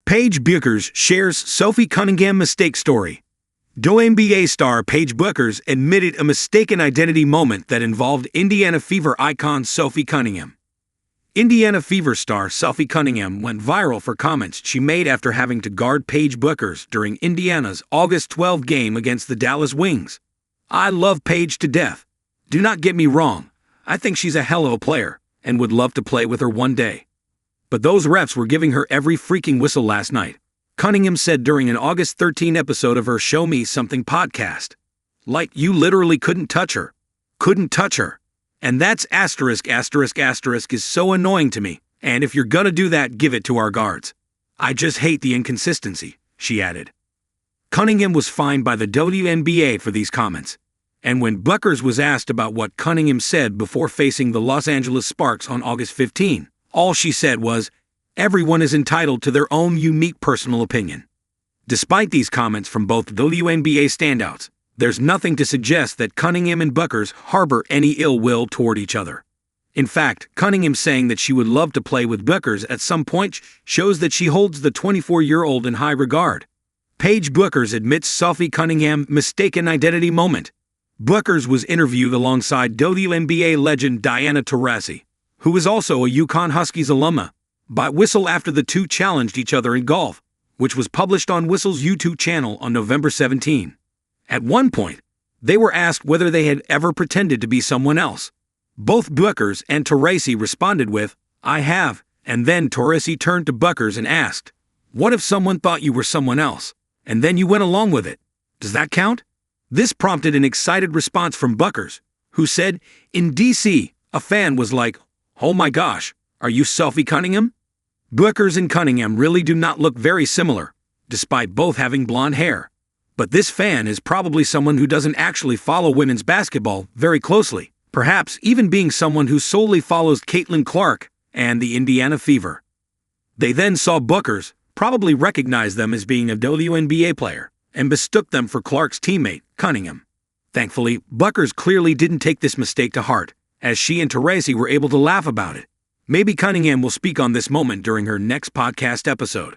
Paige Bueckers shares Sophie Cunningham mistake story. WNBA star Paige Bueckers admitted a mistaken identity moment that involved Indiana Fever icon Sophie Cunningham. Indiana Fever star Sophie Cunningham went viral for comments she made after having to guard Paige Bueckers during Indiana's August 12 game against the Dallas Wings. "I love Paige to death. Do not get me wrong. I think she's a hell of a player and would love to play with her one day. But those refs were giving her every freaking whistle last night," Cunningham said during an August 13 episode of her Show Me Something podcast. "Like, you literally couldn't touch her. Couldn't touch her. And that's **** is so annoying to me, and if you're gonna do that, give it to our guards. I just hate the inconsistency," she added. Cunningham was fined by the WNBA for these comments. And when Bueckers was asked about what Cunningham said before facing the Los Angeles Sparks on August 15, all she said was, "Everyone is entitled to their own unique personal opinion." Despite these comments from both WNBA standouts, there's nothing to suggest that Cunningham and Bueckers harbor any ill will toward each other. In fact, Cunningham saying that she would love to play with Bueckers at some point shows that she holds the 24-year-old in high regard. Paige Bueckers admits Sophie Cunningham mistaken identity moment. Bueckers was interviewed alongside WNBA legend Diana Taurasi, who is also a UConn Huskies alumna, by Whistle after the two challenged each other in golf, which was published on Whistle's YouTube channel on November 17. At one point, they were asked whether they had ever pretended to be someone else. Both Bueckers and Taurasi responded with, "I have," and then Taurasi turned to Bueckers and asked, "What if someone thought you were someone else, and then you went along with it? Does that count?" This prompted an excited response from Bueckers, who said, "In DC, a fan was like, 'Oh my gosh, are you Sophie Cunningham?'" Bueckers and Cunningham really do not look very similar, despite both having blonde hair. But this fan is probably someone who doesn't actually follow women's basketball very closely, perhaps even being someone who solely follows Caitlin Clark and the Indiana Fever. They then saw Bueckers, probably recognized them as being a WNBA player, and mistook them for Clark's teammate, Cunningham. Thankfully, Bueckers clearly didn't take this mistake to heart, as she and Taurasi were able to laugh about it. Maybe Cunningham will speak on this moment during her next podcast episode.